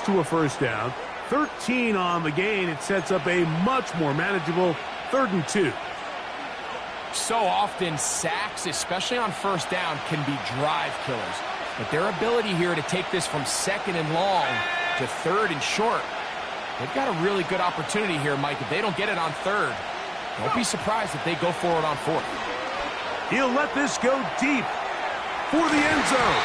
this to a first down. 13 on the gain. It sets up a much more manageable 3rd and 2. So often, sacks, especially on first down, can be drive killers. But their ability here to take this from 2nd and long to 3rd and short, they've got a really good opportunity here, Mike. If they don't get it on 3rd, don't be surprised if they go for it on 4th. He'll let this go deep for the end zone.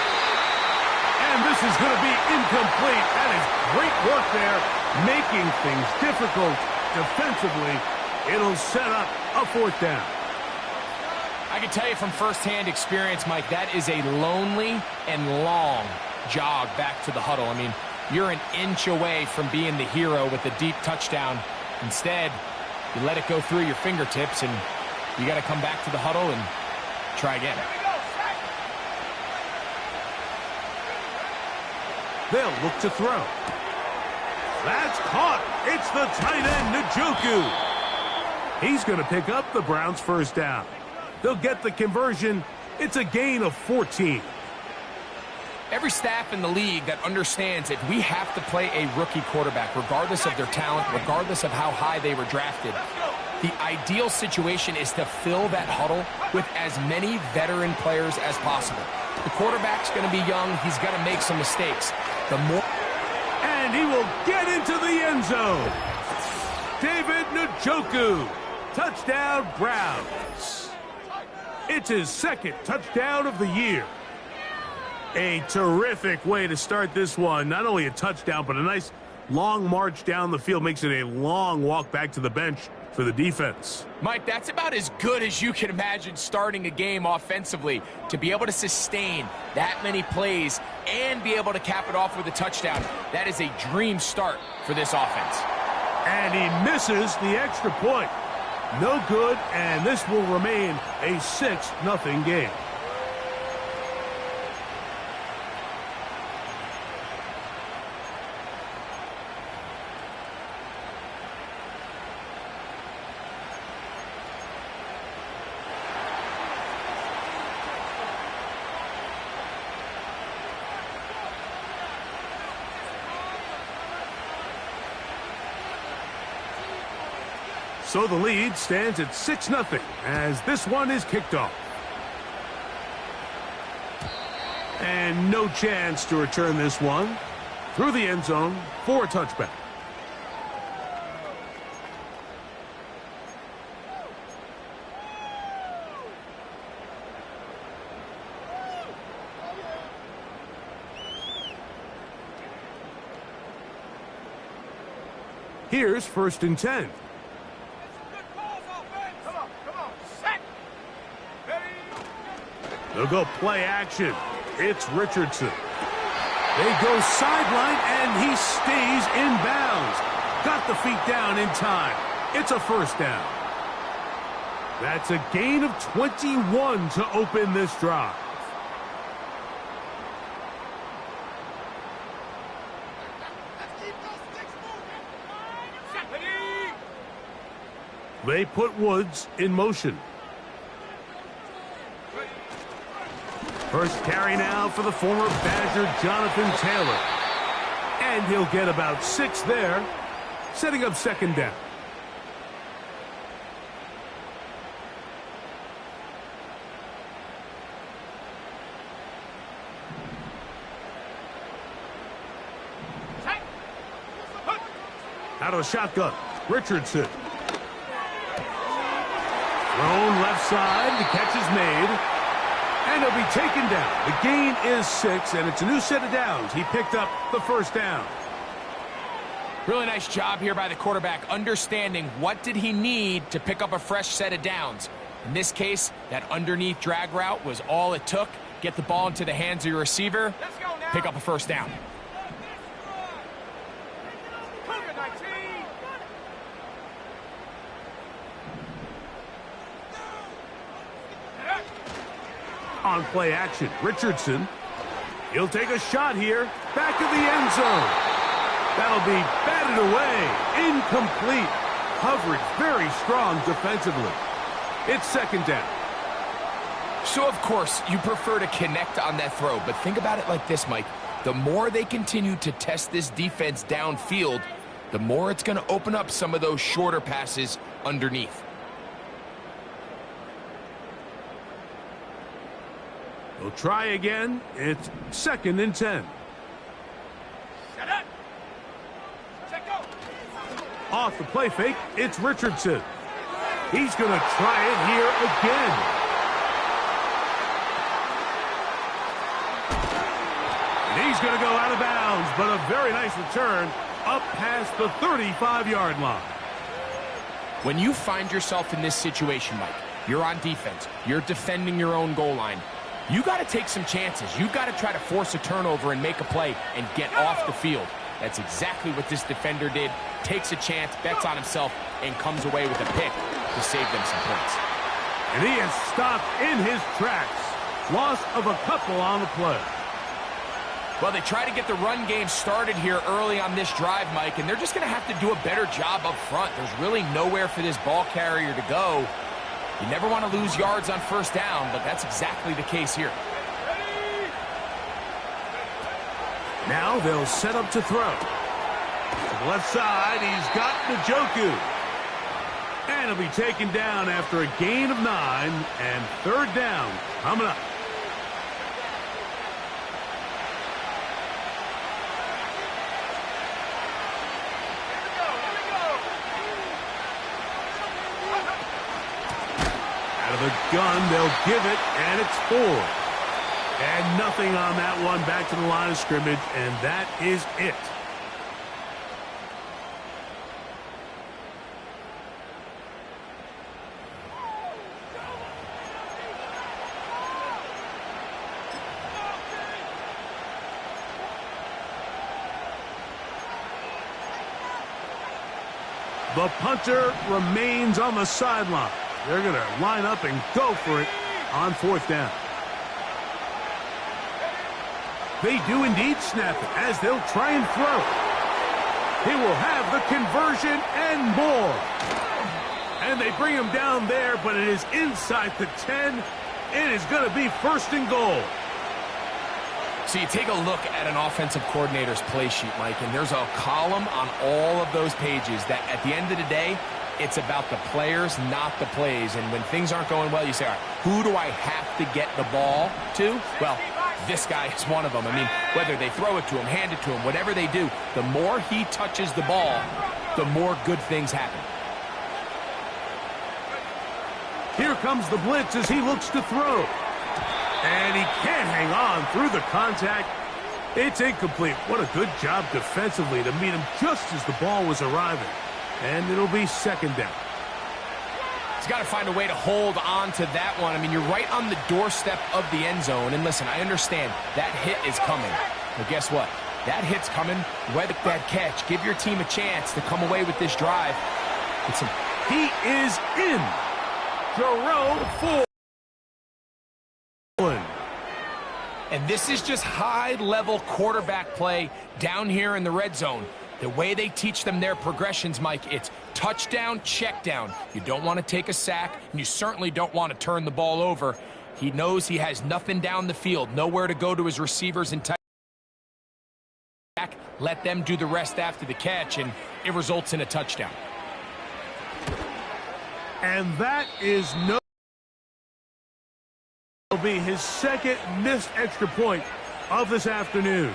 And this is going to be incomplete. That is great work there, making things difficult defensively. It'll set up a 4th down. I can tell you from firsthand experience, Mike, that is a lonely and long jog back to the huddle. I mean, you're an inch away from being the hero with a deep touchdown. Instead, you let it go through your fingertips, and you got to come back to the huddle and try again. They'll look to throw. That's caught. It's the tight end, Njoku. He's going to pick up the Browns' first down. They'll get the conversion. It's a gain of 14. Every staff in the league that understands that we have to play a rookie quarterback, regardless of their talent, regardless of how high they were drafted. The ideal situation is to fill that huddle with as many veteran players as possible. The quarterback's going to be young. He's going to make some mistakes. And he will get into the end zone. David Njoku. Touchdown, Browns. It's his 2nd touchdown of the year. A terrific way to start this one. Not only a touchdown, but a nice long march down the field. Makes it a long walk back to the bench for the defense. Mike, that's about as good as you can imagine starting a game offensively. To be able to sustain that many plays and be able to cap it off with a touchdown, that is a dream start for this offense. And he misses the extra point. No good, and this will remain a 6-0 game. So the lead stands at 6-0 as this one is kicked off. And no chance to return this one through the end zone for a touchback. Here's 1st and 10. They'll go play action. It's Richardson. They go sideline, and he stays in bounds. Got the feet down in time. It's a 1st down. That's a gain of 21 to open this drive. They put Woods in motion. First carry now for the former Badger Jonathan Taylor. And he'll get about 6 there, setting up 2nd down. Out of the shotgun, Richardson. Thrown left side, the catch is made. And he'll be taken down. The gain is 6, and it's a new set of downs. He picked up the 1st down. Really nice job here by the quarterback, understanding what did he need to pick up a fresh set of downs. In this case, that underneath drag route was all it took. Get the ball into the hands of your receiver, pick up a 1st down. On play action, Richardson. He'll take a shot here. Back of the end zone. That'll be batted away. Incomplete. Coverage very strong defensively. It's 2nd down. So, of course, you prefer to connect on that throw, but think about it like this, Mike. The more they continue to test this defense downfield, the more it's going to open up some of those shorter passes underneath. They'll try again. It's 2nd and 10. Off the play fake, it's Richardson. He's going to try it here again. And he's going to go out of bounds, but a very nice return up past the 35-yard line. When you find yourself in this situation, Mike, you're on defense, you're defending your own goal line, you got to take some chances. You got to try to force a turnover and make a play and get off the field. That's exactly what this defender did. Takes a chance, bets on himself, and comes away with a pick to save them some points. And he is stopped in his tracks. Loss of a couple on the play. Well, they try to get the run game started here early on this drive, Mike, and they're just going to have to do a better job up front. There's really nowhere for this ball carrier to go. You never want to lose yards on first down, but that's exactly the case here. Now they'll set up to throw. To the left side, he's got Njoku. And he'll be taken down after a gain of 9, and 3rd down coming up. Out of the gun, they'll give it, and it's 4. And nothing on that one, back to the line of scrimmage, and that is it. The punter remains on the sideline. They're going to line up and go for it on 4th down. They do indeed snap it as they'll try and throw. He will have the conversion and more. And they bring him down there, but it is inside the 10. It is going to be 1st and goal. So you take a look at an offensive coordinator's play sheet, Mike, and there's a column on all of those pages that at the end of the day, it's about the players, not the plays. And when things aren't going well, you say, all right, who do I have to get the ball to? Well, this guy is one of them. I mean, whether they throw it to him, hand it to him, whatever they do, the more he touches the ball, the more good things happen. Here comes the blitz as he looks to throw. And he can't hang on through the contact. It's incomplete. What a good job defensively to meet him just as the ball was arriving. And it'll be 2nd down. He's got to find a way to hold on to that one. I mean, you're right on the doorstep of the end zone. And listen, I understand that hit is coming. But guess what? That hit's coming. Weather that catch. Give your team a chance to come away with this drive. He is in. Jerome Ford. And this is just high-level quarterback play down here in the red zone. The way they teach them their progressions, Mike, it's touchdown, check down. You don't want to take a sack, and you certainly don't want to turn the ball over. He knows he has nothing down the field, nowhere to go to his receivers and tight back. Let them do the rest after the catch, and it results in a touchdown. And that is no... will be his 2nd missed extra point of this afternoon.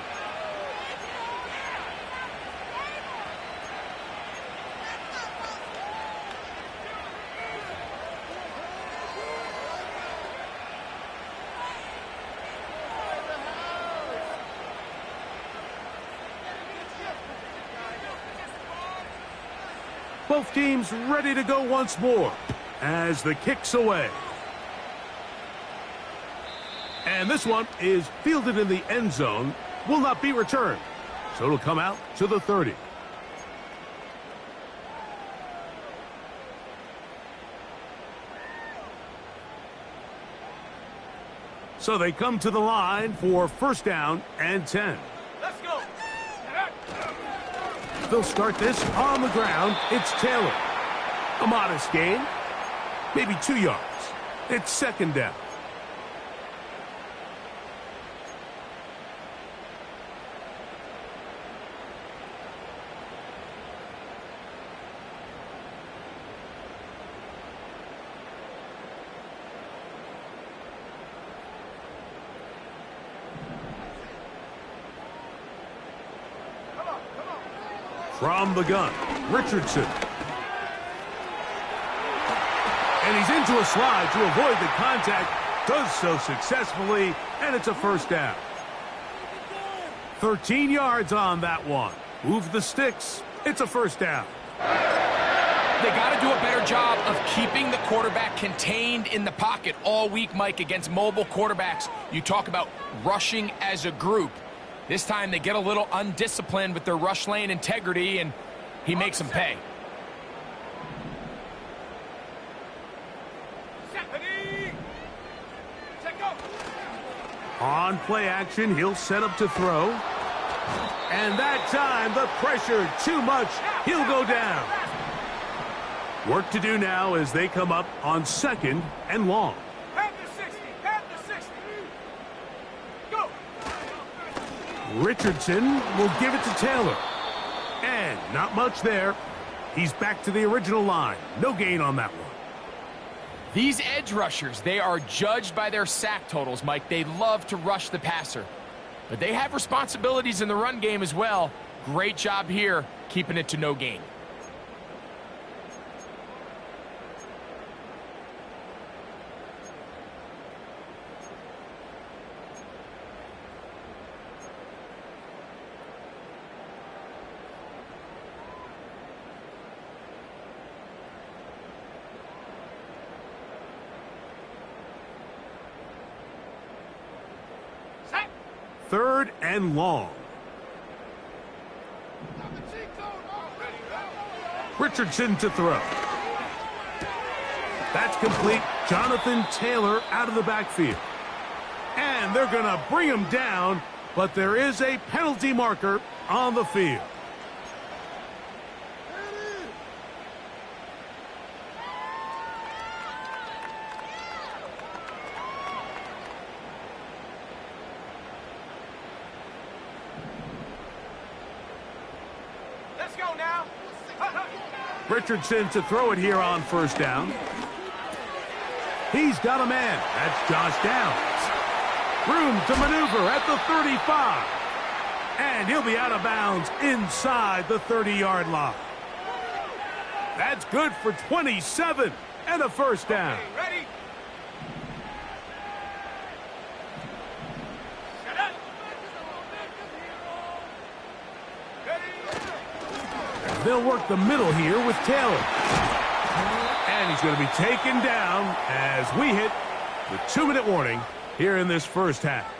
Both teams ready to go once more as the kick's away. And this one is fielded in the end zone, will not be returned. So it'll come out to the 30. So they come to the line for 1st down and 10. Let's go. They'll start this on the ground. It's Taylor. A modest gain, maybe 2 yards. It's 2nd down. From the gun, Richardson. And he's into a slide to avoid the contact. Does so successfully, and it's a first down. 13 yards on that one. Move the sticks. It's a first down. They got to do a better job of keeping the quarterback contained in the pocket all week, Mike, against mobile quarterbacks. You talk about rushing as a group. This time they get a little undisciplined with their rush lane integrity, and he makes them pay. On play action, he'll set up to throw. And that time, the pressure too much. He'll go down. Work to do now as they come up on 2nd and long. Have the 60. Have the 60. Go. Richardson will give it to Taylor. And not much there. He's back to the original line. No gain on that one. These edge rushers, they are judged by their sack totals, Mike. They love to rush the passer. But they have responsibilities in the run game as well. Great job here, keeping it to no gain. Third and long. Richardson to throw. That's complete. Jonathan Taylor out of the backfield. And they're going to bring him down, but there is a penalty marker on the field. Richardson to throw it here on first down. He's got a man. That's Josh Downs. Room to maneuver at the 35. And he'll be out of bounds inside the 30-yard line. That's good for 27 and a first down. Ready? They'll work the middle here with Taylor. And he's going to be taken down as we hit the 2-minute warning here in this first half.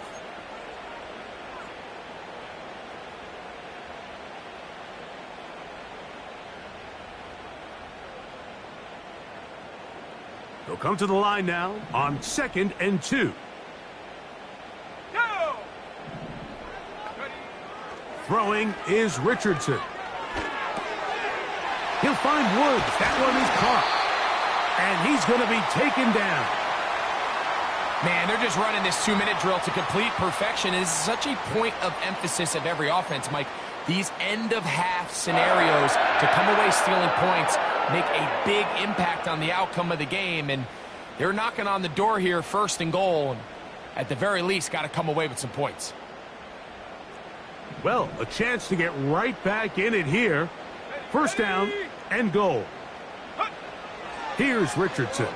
They'll come to the line now on 2nd and 2. Go! Throwing is Richardson. He'll find Woods. That one is caught. And he's going to be taken down. Man, they're just running this 2-minute drill to complete perfection. It is such a point of emphasis of every offense, Mike. These end-of-half scenarios to come away stealing points make a big impact on the outcome of the game. And they're knocking on the door here, 1st and goal. And at the very least, got to come away with some points. Well, a chance to get right back in it here. First down and goal. Here's Richardson.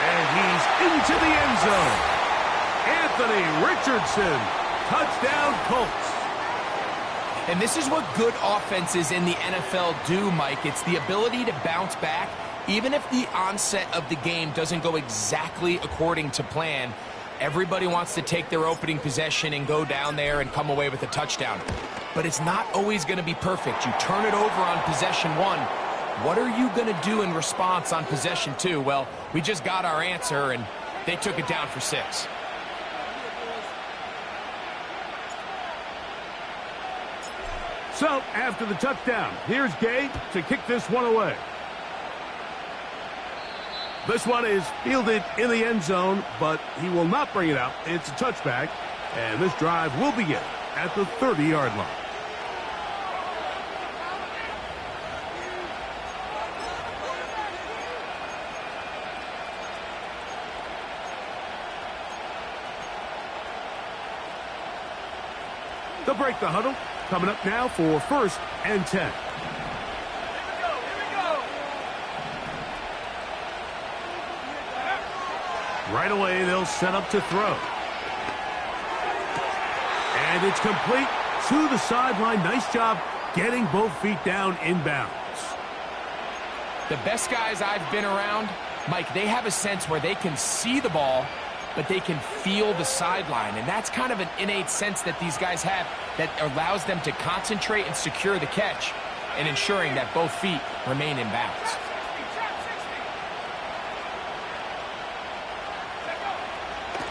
And he's into the end zone. Anthony Richardson. Touchdown, Colts. And this is what good offenses in the NFL do, Mike. It's the ability to bounce back, even if the onset of the game doesn't go exactly according to plan. Everybody wants to take their opening possession and go down there and come away with a touchdown. But it's not always going to be perfect. You turn it over on possession 1. What are you going to do in response on possession 2? Well, we just got our answer, and they took it down for 6. So, after the touchdown, here's Gay to kick this one away. This one is fielded in the end zone, but he will not bring it out. It's a touchback, and this drive will begin at the 30-yard line. They'll break the huddle. Coming up now for 1st and 10. Right away, they'll set up to throw. And it's complete to the sideline. Nice job getting both feet down inbounds. The best guys I've been around, Mike, they have a sense where they can see the ball, but they can feel the sideline. And that's kind of an innate sense that these guys have that allows them to concentrate and secure the catch and ensuring that both feet remain in bounds.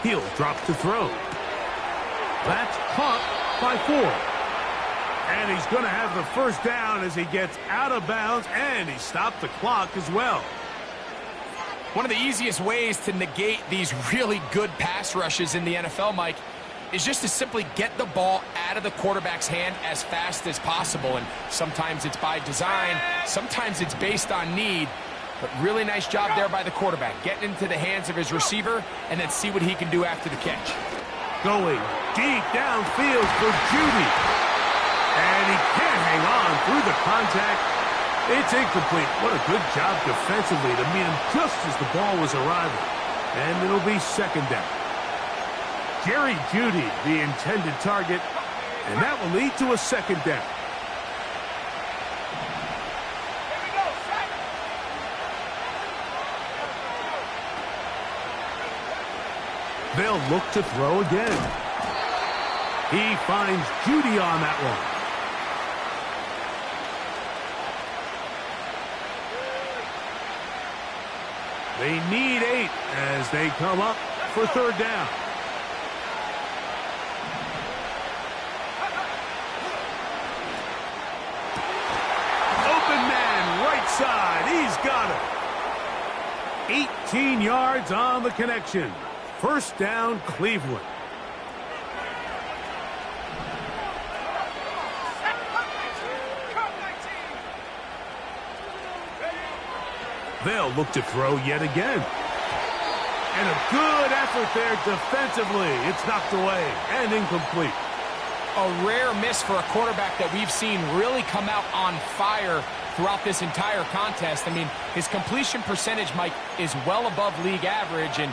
He'll drop to throw. That's caught by 4. And he's going to have the first down as he gets out of bounds, and he stopped the clock as well. One of the easiest ways to negate these really good pass rushes in the NFL, Mike, is just to simply get the ball out of the quarterback's hand as fast as possible. And sometimes it's by design, sometimes it's based on need. But really nice job there by the quarterback, getting into the hands of his receiver and then see what he can do after the catch. Going deep downfield for Judy. And he can't hang on through the contact. It's incomplete. What a good job defensively to meet him just as the ball was arriving. And it'll be 2nd down. Jerry Judy, the intended target, and that will lead to a 2nd down. They'll look to throw again. He finds Judy on that one. They need 8 as they come up for 3rd down. Open man, right side. He's got it. 18 yards on the connection. 1st down, Cleveland. They'll look to throw yet again. And a good effort there defensively. It's knocked away and incomplete. A rare miss for a quarterback that we've seen really come out on fire throughout this entire contest. I mean, his completion percentage, Mike, is well above league average, and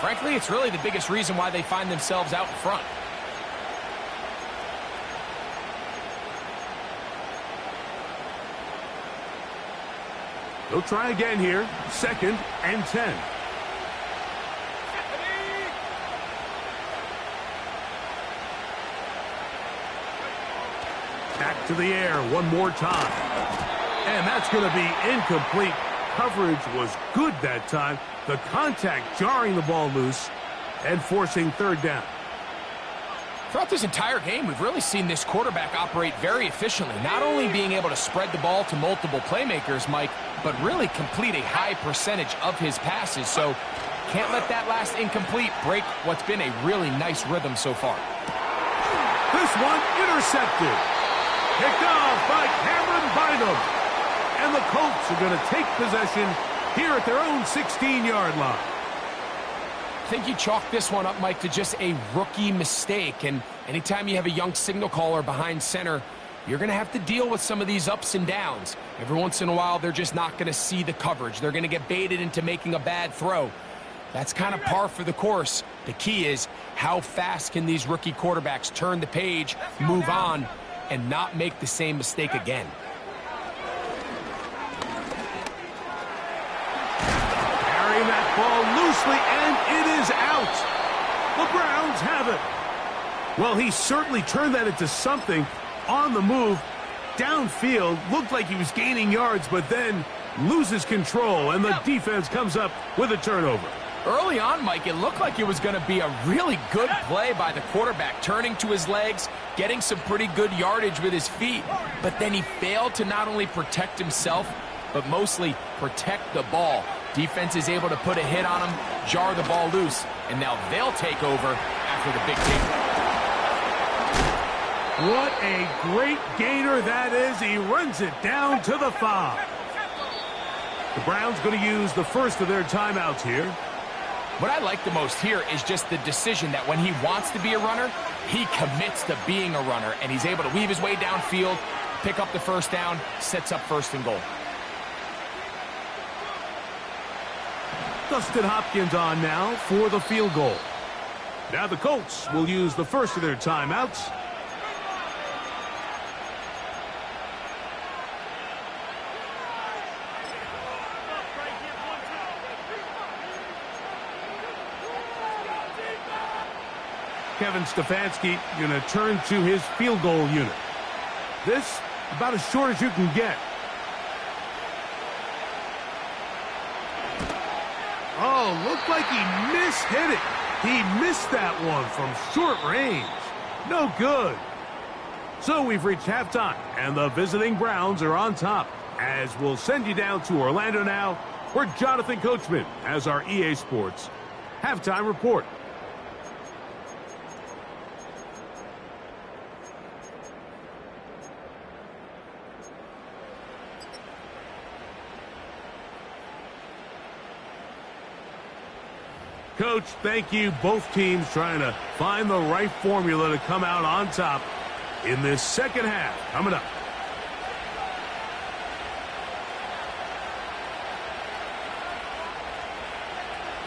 frankly, it's really the biggest reason why they find themselves out in front. They'll try again here. 2nd and 10. Back to the air one more time. And that's going to be incomplete. Coverage was good that time. The contact jarring the ball loose and forcing 3rd down. Throughout this entire game, we've really seen this quarterback operate very efficiently, not only being able to spread the ball to multiple playmakers, Mike, but really complete a high percentage of his passes. So can't let that last incomplete break what's been a really nice rhythm so far. This one intercepted. Picked off by Cameron Bynum. And the Colts are going to take possession here at their own 16-yard line. I think you chalk this one up, Mike, to just a rookie mistake. And anytime you have a young signal caller behind center, you're going to have to deal with some of these ups and downs. Every once in a while, they're just not going to see the coverage. They're going to get baited into making a bad throw. That's kind of par for the course. The key is how fast can these rookie quarterbacks turn the page, move on, and not make the same mistake again. Carrying that ball loosely, and it is out. The Browns have it. Well, he certainly turned that into something on the move. Downfield, looked like he was gaining yards, but then loses control, and the defense comes up with a turnover. Early on, Mike, it looked like it was going to be a really good play by the quarterback, turning to his legs, getting some pretty good yardage with his feet, but then he failed to not only protect himself, but mostly protect the ball. Defense is able to put a hit on him, jar the ball loose, and now they'll take over after the big takeaway. What a great gainer that is. He runs it down to the 5. The Browns going to use the first of their timeouts here. What I like the most here is just the decision that when he wants to be a runner, He commits to being a runner, and he's able to weave his way downfield, pick up the first down, sets up 1st and goal. Dustin Hopkins on now for the field goal. Now the Colts will use the first of their timeouts. Kevin Stefanski going to turn to his field goal unit. This about as short as you can get. Oh, looked like he mishit it. He missed that one from short range. No good. So we've reached halftime, and the visiting Browns are on top. As we'll send you down to Orlando now, where Jonathan Coachman has our EA Sports halftime report. Coach, thank you. Both teams trying to find the right formula to come out on top in this second half. Coming up.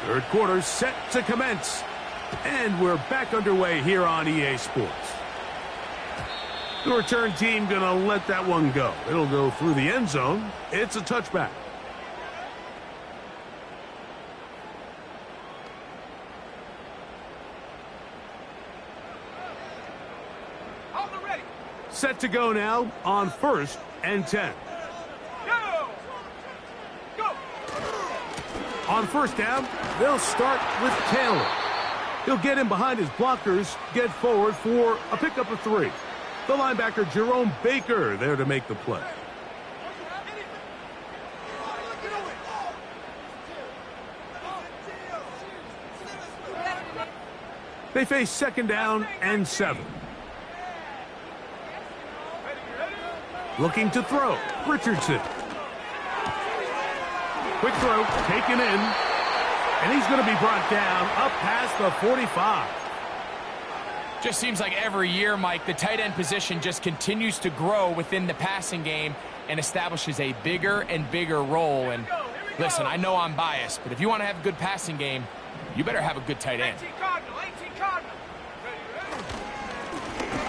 Third quarter set to commence. And we're back underway here on EA Sports. The return team going to let that one go. It'll go through the end zone. It's a touchback. Set to go now on 1st and 10. Go! On 1st down, they'll start with Taylor. He'll get in behind his blockers, get forward for a pickup of 3. The linebacker, Jerome Baker, there to make the play. They face 2nd down and 7. Looking to throw. Richardson. Quick throw, taken in. And he's going to be brought down up past the 45. Just seems like every year, Mike, the tight end position just continues to grow within the passing game and establishes a bigger and bigger role. And listen, I know I'm biased, but if you want to have a good passing game, you better have a good tight end. 18 Cardinal.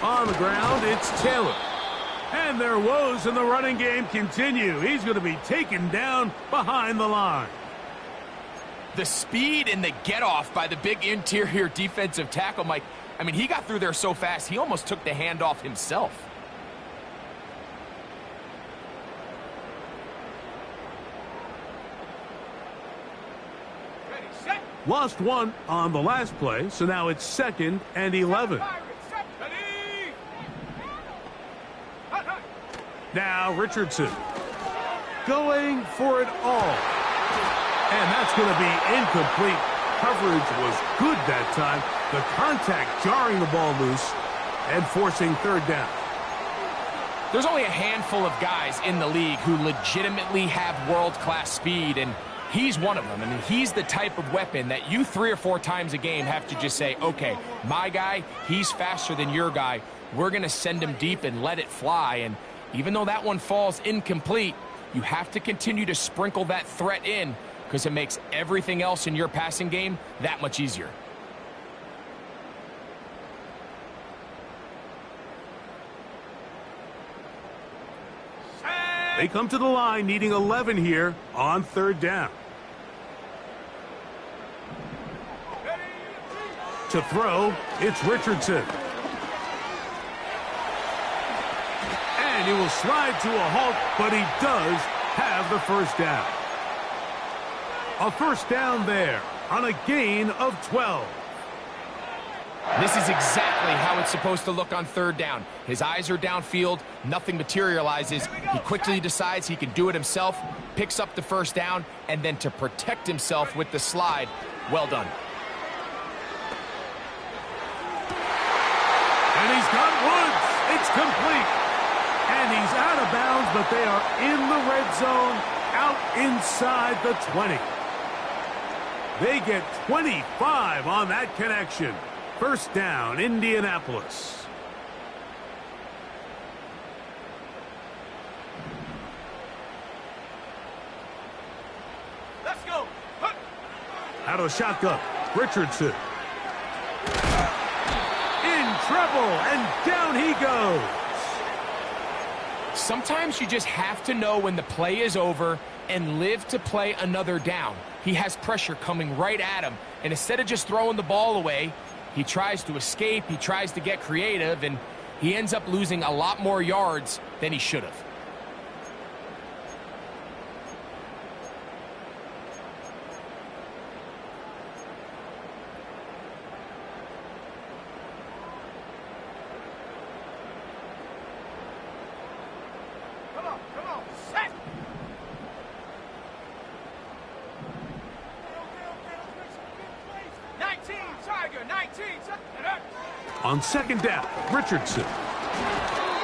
On the ground, it's Taylor. And their woes in the running game continue. He's going to be taken down behind the line. The speed and the get-off by the big interior defensive tackle, Mike. I mean, he got through there so fast, he almost took the handoff himself. Ready, set. Lost one on the last play, so now it's 2nd and 11. Now Richardson going for it all. And that's going to be incomplete. Coverage was good that time. The contact jarring the ball loose and forcing 3rd down. There's only a handful of guys in the league who legitimately have world-class speed, and he's one of them. I mean, he's the type of weapon that you 3 or 4 times a game have to just say, okay, my guy, he's faster than your guy. We're going to send him deep and let it fly. And even though that one falls incomplete, you have to continue to sprinkle that threat in because it makes everything else in your passing game that much easier. They come to the line needing 11 here on 3rd down. To throw, it's Richardson. And he will slide to a halt, but he does have the 1st down. A 1st down there on a gain of 12. This is exactly how it's supposed to look on 3rd down. His eyes are downfield, nothing materializes. He quickly decides he can do it himself, picks up the 1st down, and then to protect himself with the slide, well done. And he's got Woods. It's complete. And he's out of bounds, but they are in the red zone, out inside the 20. They get 25 on that connection. First down, Indianapolis. Let's go. Huh. Out of the shotgun, Richardson. In trouble, and down he goes. Sometimes you just have to know when the play is over and live to play another down. He has pressure coming right at him, and instead of just throwing the ball away, he tries to escape, he tries to get creative, and he ends up losing a lot more yards than he should have. Come on, set. Okay, 19, Tiger, 19. On second down, Richardson.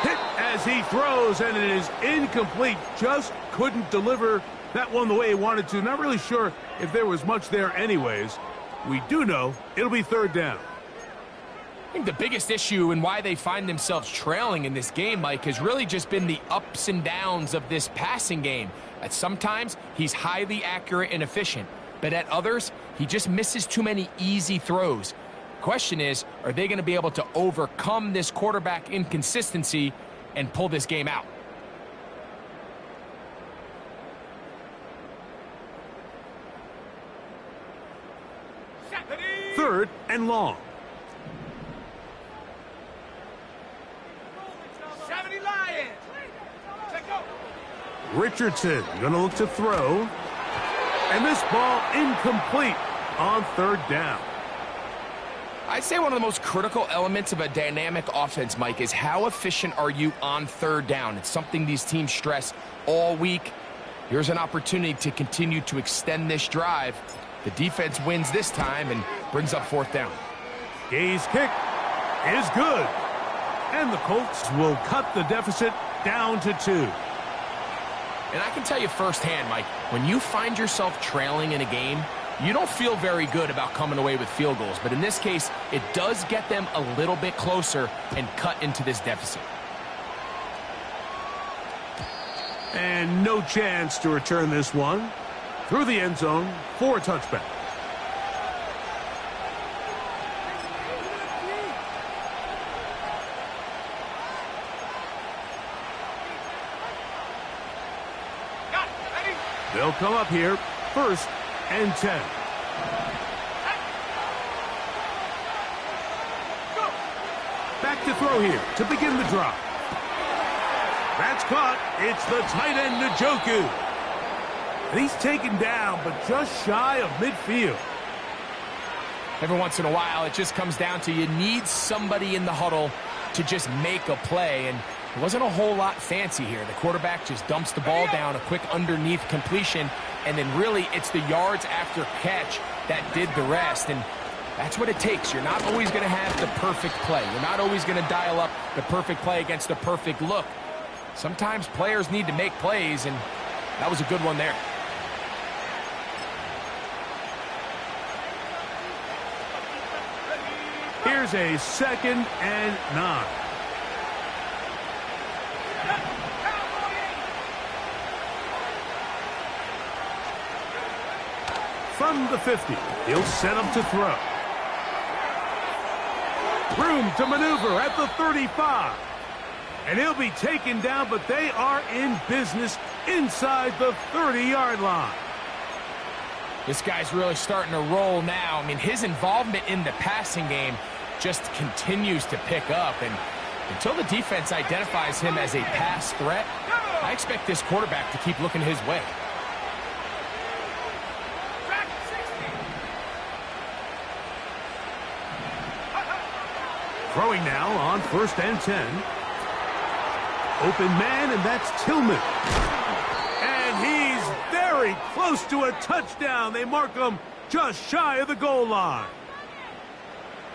Hit as he throws, and it is incomplete. Just couldn't deliver that one the way he wanted to. Not really sure if there was much there anyways. We do know it'll be third down. I think the biggest issue and why they find themselves trailing in this game, Mike, has really just been the ups and downs of this passing game. At sometimes, he's highly accurate and efficient, but at others, he just misses too many easy throws. Question is, are they going to be able to overcome this quarterback inconsistency and pull this game out? Third and long. 70 Lions. Take go. Richardson gonna look to throw. And this ball incomplete on third down. I'd say one of the most critical elements of a dynamic offense, Mike, is how efficient are you on third down. It's something these teams stress all week. Here's an opportunity to continue to extend this drive. The defense wins this time and brings up fourth down. Gay's kick is good. And the Colts will cut the deficit down to 2. And I can tell you firsthand, Mike, when you find yourself trailing in a game, you don't feel very good about coming away with field goals. But in this case, it does get them a little bit closer and cut into this deficit. And no chance to return this one. Through the end zone for a touchback. They'll come up here, first and 10. Back to throw here to begin the drive. That's caught. It's the tight end, Njoku. And he's taken down, but just shy of midfield. Every once in a while, it just comes down to you need somebody in the huddle to just make a play, and it wasn't a whole lot fancy here. The quarterback just dumps the ball down, a quick underneath completion, and then really it's the yards after catch that did the rest, and that's what it takes. You're not always going to have the perfect play. You're not always going to dial up the perfect play against the perfect look. Sometimes players need to make plays, and that was a good one there. Here's a second and 9. From the 50, he'll set him to throw. Room to maneuver at the 35. And he'll be taken down, but they are in business inside the 30-yard line. This guy's really starting to roll now. I mean, his involvement in the passing game just continues to pick up. And until the defense identifies him as a pass threat, I expect this quarterback to keep looking his way. Throwing now on first and 10. Open man, and that's Tillman. And he's very close to a touchdown. They mark him just shy of the goal line.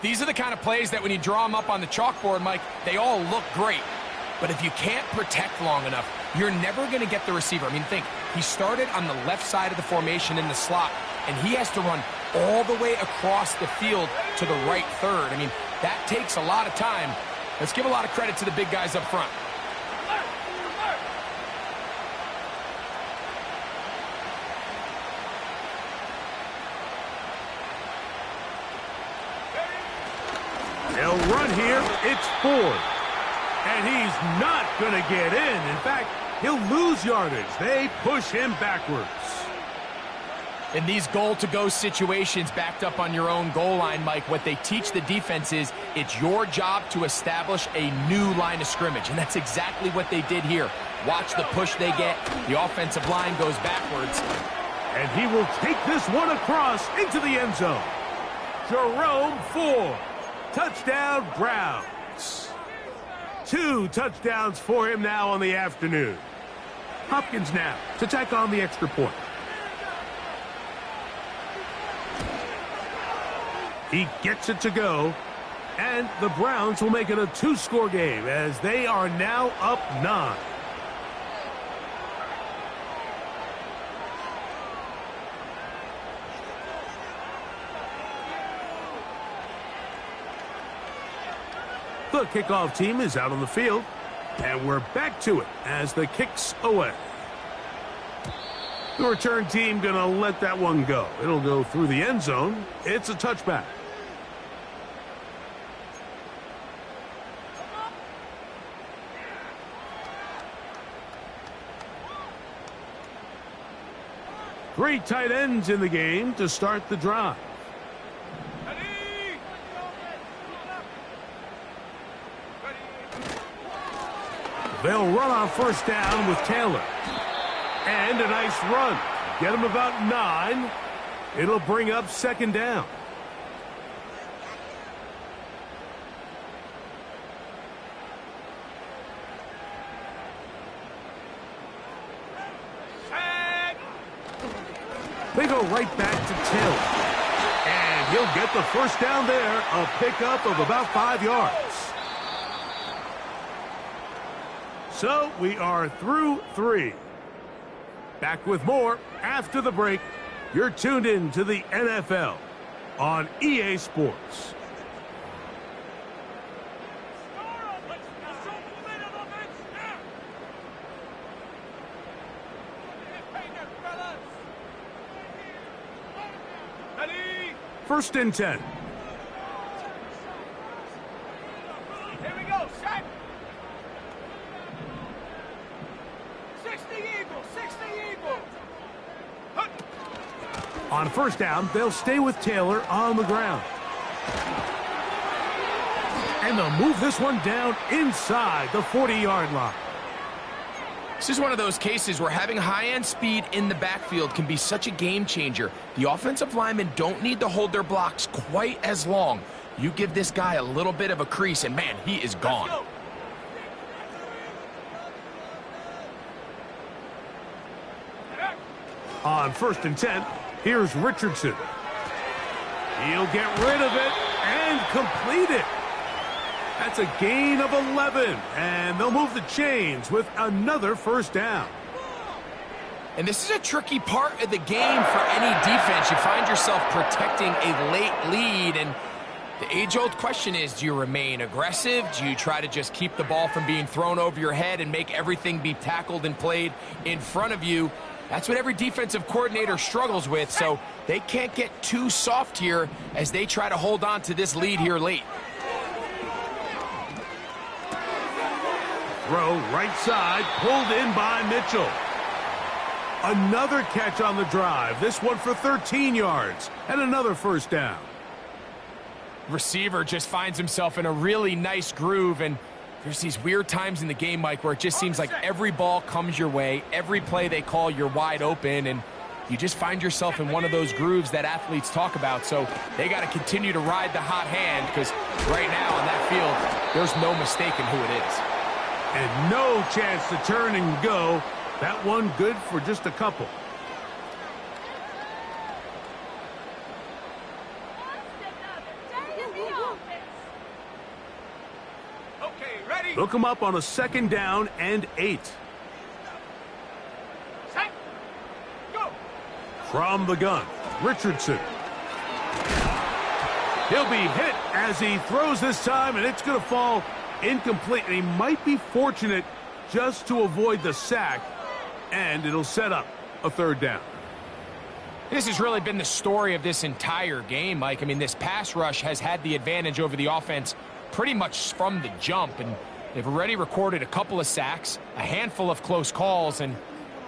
These are the kind of plays that when you draw them up on the chalkboard, Mike, they all look great. But if you can't protect long enough, you're never going to get the receiver. I mean, think, he started on the left side of the formation in the slot, and he has to run all the way across the field to the right third. I mean, that takes a lot of time. Let's give a lot of credit to the big guys up front. They'll run here. It's Ford. And he's not going to get in. In fact, he'll lose yardage. They push him backwards. In these goal-to-go situations backed up on your own goal line, Mike, what they teach the defense is it's your job to establish a new line of scrimmage, and that's exactly what they did here. Watch the push they get. The offensive line goes backwards. And he will take this one across into the end zone. Jerome Ford. Touchdown, Browns. 2 touchdowns for him now on the afternoon. Hopkins now to tack on the extra point. He gets it to go, and the Browns will make it a 2-score game as they are now up 9. The kickoff team is out on the field, and we're back to it as the kick's away. The return team going to let that one go. It'll go through the end zone. It's a touchback. Three tight ends in the game to start the drive. They'll run on first down with Taylor. And a nice run. Get him about 9. It'll bring up second down. They go right back to Taylor. And he'll get the first down there. A pickup of about 5 yards. So we are through 3. Back with more after the break. You're tuned in to the NFL on EA Sports. First and 10. Here we go, set. 60 Eagles, 60 Eagles. On first down, they'll stay with Taylor on the ground. And they'll move this one down inside the 40-yard line. This is one of those cases where having high-end speed in the backfield can be such a game changer. The offensive linemen don't need to hold their blocks quite as long. You give this guy a little bit of a crease, and man, he is gone. On first and 10, here's Richardson. He'll get rid of it and complete it. That's a gain of 11, and they'll move the chains with another first down. And this is a tricky part of the game for any defense. You find yourself protecting a late lead, and the age-old question is, do you remain aggressive? Do you try to just keep the ball from being thrown over your head and make everything be tackled and played in front of you? That's what every defensive coordinator struggles with, so they can't get too soft here as they try to hold on to this lead here late. Throw right side, pulled in by Mitchell. Another catch on the drive, this one for 13 yards, and another first down. Receiver just finds himself in a really nice groove, and there's these weird times in the game, Mike, where it just seems like every ball comes your way, every play they call, you're wide open, and you just find yourself in one of those grooves that athletes talk about. So they got to continue to ride the hot hand, because right now on that field, there's no mistaking who it is. And no chance to turn and go. That one good for just a couple. Okay, ready? Look him up on a second down and 8. Set. Go. From the gun, Richardson. He'll be hit as he throws this time, and it's going to fall incomplete. And he might be fortunate just to avoid the sack, and it'll set up a third down. This has really been the story of this entire game, Mike. I mean, this pass rush has had the advantage over the offense pretty much from the jump, and they've already recorded a couple of sacks, a handful of close calls, and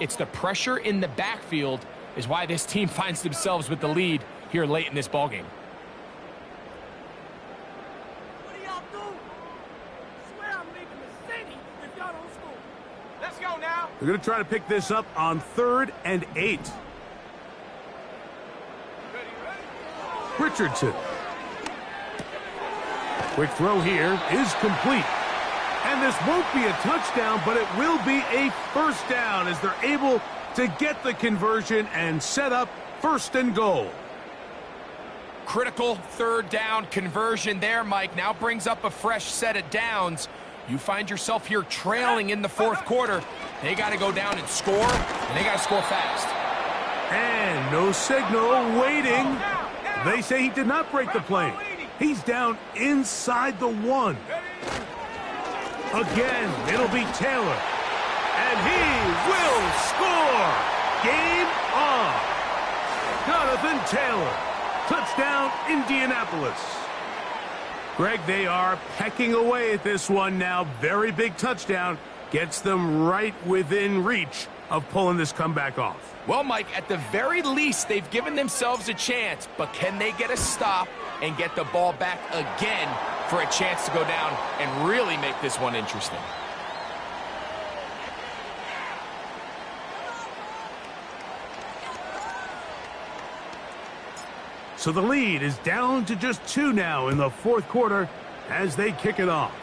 it's the pressure in the backfield is why this team finds themselves with the lead here late in this ballgame. What do y'all do? Swear I'm leaving the city if y'all don't score. Let's go now. They're going to try to pick this up on 3rd and 8. Richardson. Quick throw here is complete. And this won't be a touchdown, but it will be a first down as they're able to get the conversion and set up 1st and goal. Critical 3rd down conversion there, Mike. Now brings up a fresh set of downs. You find yourself here trailing in the 4th quarter. They got to go down and score, and they got to score fast. And no signal, waiting. They say he did not break the plane. He's down inside the 1. Again, it'll be Taylor. And he will score! Game on! Jonathan Taylor. Touchdown, Indianapolis. Greg, they are pecking away at this one now. Very big touchdown. Gets them right within reach of pulling this comeback off. Well, Mike, at the very least, they've given themselves a chance, but can they get a stop and get the ball back again for a chance to go down and really make this one interesting? So the lead is down to just 2 now in the 4th quarter as they kick it off.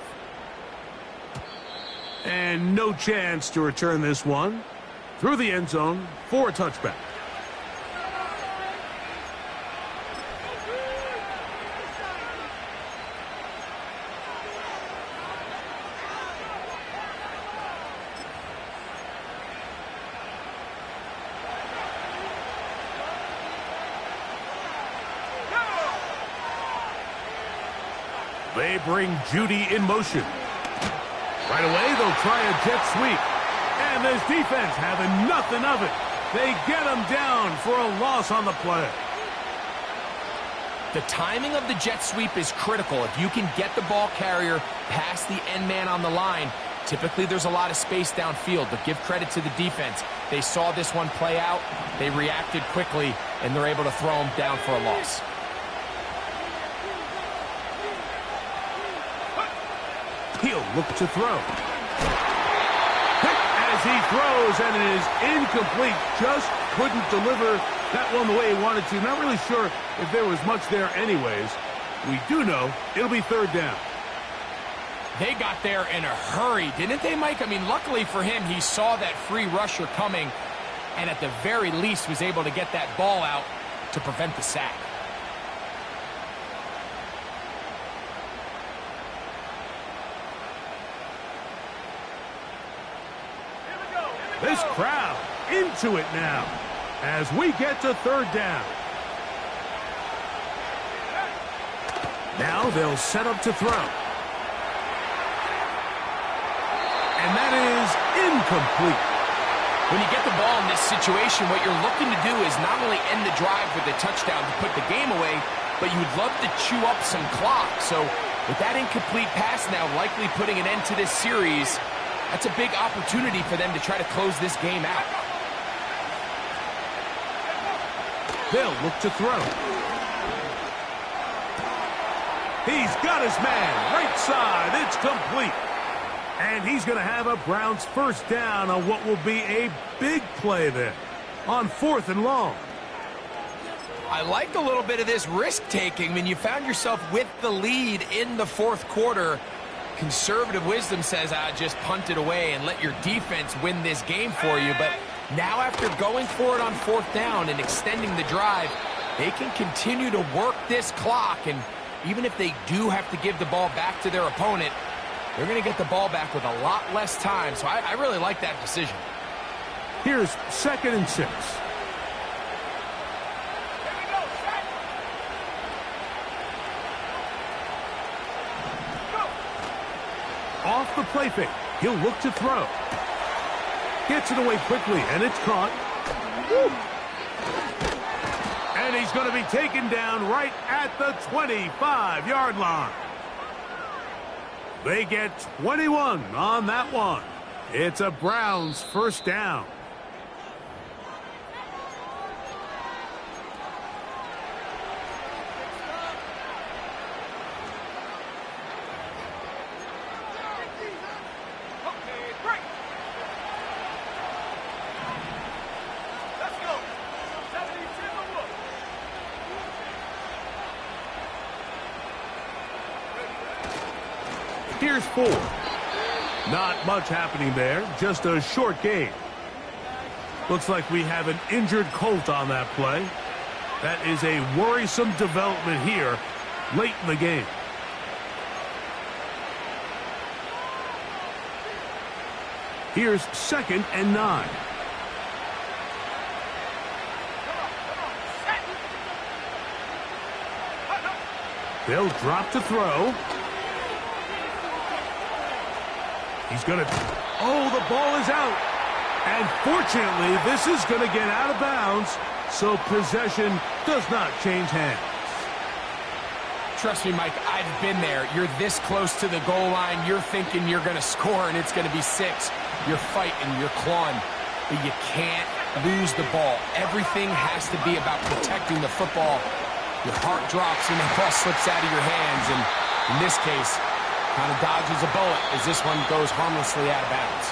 And no chance to return this one through the end zone for a touchback. They bring Judy in motion. Right away, they'll try a jet sweep. And this defense having nothing of it. They get him down for a loss on the play. The timing of the jet sweep is critical. If you can get the ball carrier past the end man on the line, typically there's a lot of space downfield, but give credit to the defense. They saw this one play out, they reacted quickly, and they're able to throw him down for a loss. He'll look to throw. Hit as he throws, and it is incomplete. Just couldn't deliver that one the way he wanted to. Not really sure if there was much there anyways. We do know it'll be 3rd down. They got there in a hurry, didn't they, Mike? I mean, luckily for him, he saw that free rusher coming, and at the very least was able to get that ball out to prevent the sack. This crowd into it now as we get to 3rd down. Now they'll set up to throw. And that is incomplete. When you get the ball in this situation, what you're looking to do is not only end the drive with a touchdown to put the game away, but you'd love to chew up some clock. So with that incomplete pass now likely putting an end to this series, that's a big opportunity for them to try to close this game out. They'll look to throw. He's got his man right side. It's complete. And he's going to have a Browns 1st down on what will be a big play there on 4th and long. I like a little bit of this risk-taking when you found yourself with the lead in the 4th quarter. Conservative wisdom says, just punt it away and let your defense win this game for you. But now after going for it on 4th down and extending the drive, they can continue to work this clock. And even if they do have to give the ball back to their opponent, they're going to get the ball back with a lot less time. So I really like that decision. Here's 2nd and 6. off the play fake. He'll look to throw. Gets it away quickly, and it's caught. Woo. And he's going to be taken down right at the 25-yard line. They get 21 on that one. It's a Browns first down. Here's 4. Not much happening there, just a short gain. Looks like we have an injured Colt on that play. That is a worrisome development here late in the game. Here's 2nd and 9. They'll drop to throw. He's going to... Oh, the ball is out. And fortunately, this is going to get out of bounds, so possession does not change hands. Trust me, Mike, I've been there. You're this close to the goal line. You're thinking you're going to score, and it's going to be 6. You're fighting, you're clawing, but you can't lose the ball. Everything has to be about protecting the football. Your heart drops and the ball slips out of your hands, and in this case, kind of dodges a bullet as this one goes harmlessly out of bounds.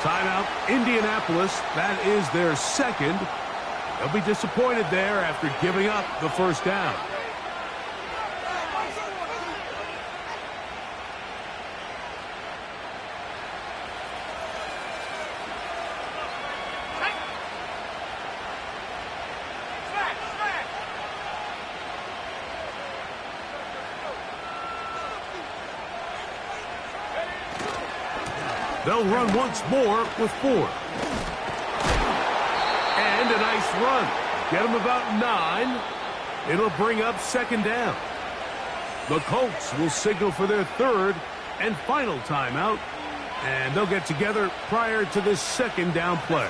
Timeout, Indianapolis. That is their 2nd. They'll be disappointed there after giving up the first down. They'll run once more with 4. And a nice run. Get them about 9. It'll bring up 2nd down. The Colts will signal for their 3rd and final timeout. And they'll get together prior to this 2nd down play.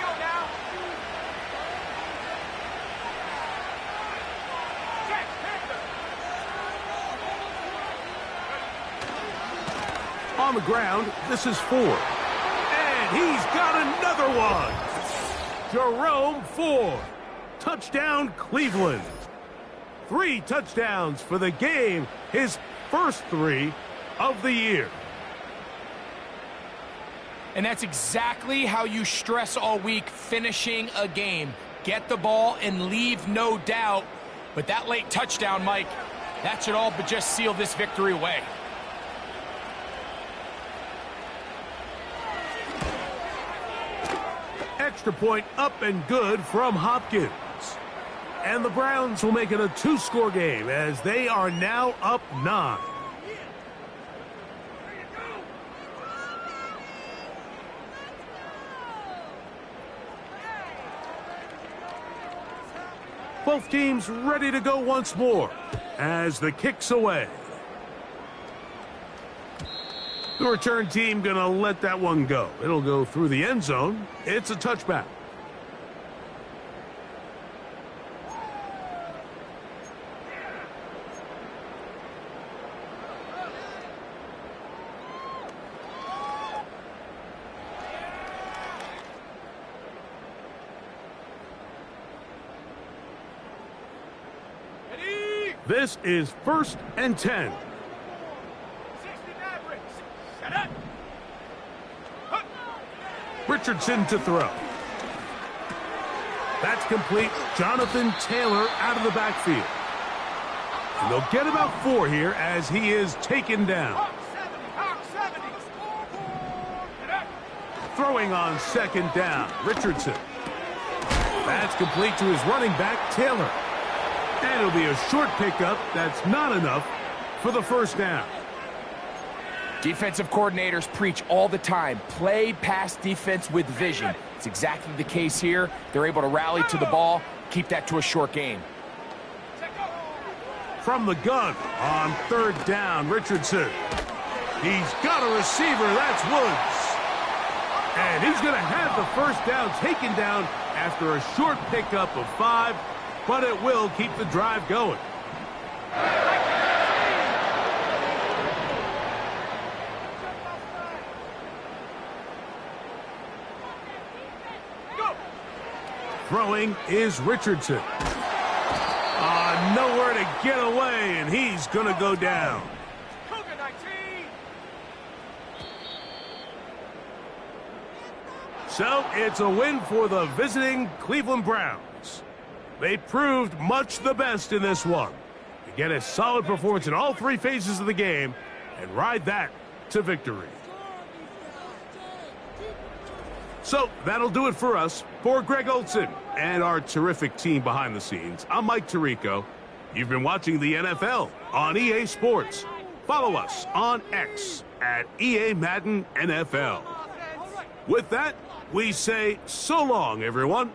On the ground, this is 4. He's got another one. Jerome Ford. Touchdown, Cleveland. 3 touchdowns for the game. His first 3 of the year. And that's exactly how you stress all week, finishing a game. Get the ball and leave no doubt. But that late touchdown, Mike, that should all but just seal this victory away. Extra point up and good from Hopkins. And the Browns will make it a 2-score game as they are now up 9. Both teams ready to go once more as the kick's away. The return team going to let that one go. It'll go through the end zone. It's a touchback. This is 1st and 10. Richardson to throw. That's complete. Jonathan Taylor out of the backfield. And they'll get about 4 here as he is taken down. Throwing on 2nd down, Richardson. That's complete to his running back, Taylor. And it'll be a short pickup. That's not enough for the first down. Defensive coordinators preach all the time, play pass defense with vision. It's exactly the case here. They're able to rally to the ball, keep that to a short gain. From the gun on 3rd down, Richardson. He's got a receiver. That's Woods. And he's going to have the first down taken down after a short pickup of 5, but it will keep the drive going. Throwing is Richardson. Nowhere to get away, and he's going to go down. So it's a win for the visiting Cleveland Browns. They proved much the best in this one. To get a solid performance in all 3 phases of the game and ride that to victory. So that'll do it for us. For Greg Olson and our terrific team behind the scenes, I'm Mike Tirico. You've been watching the NFL on EA Sports. Follow us on X at EA Madden NFL. With that, we say so long, everyone.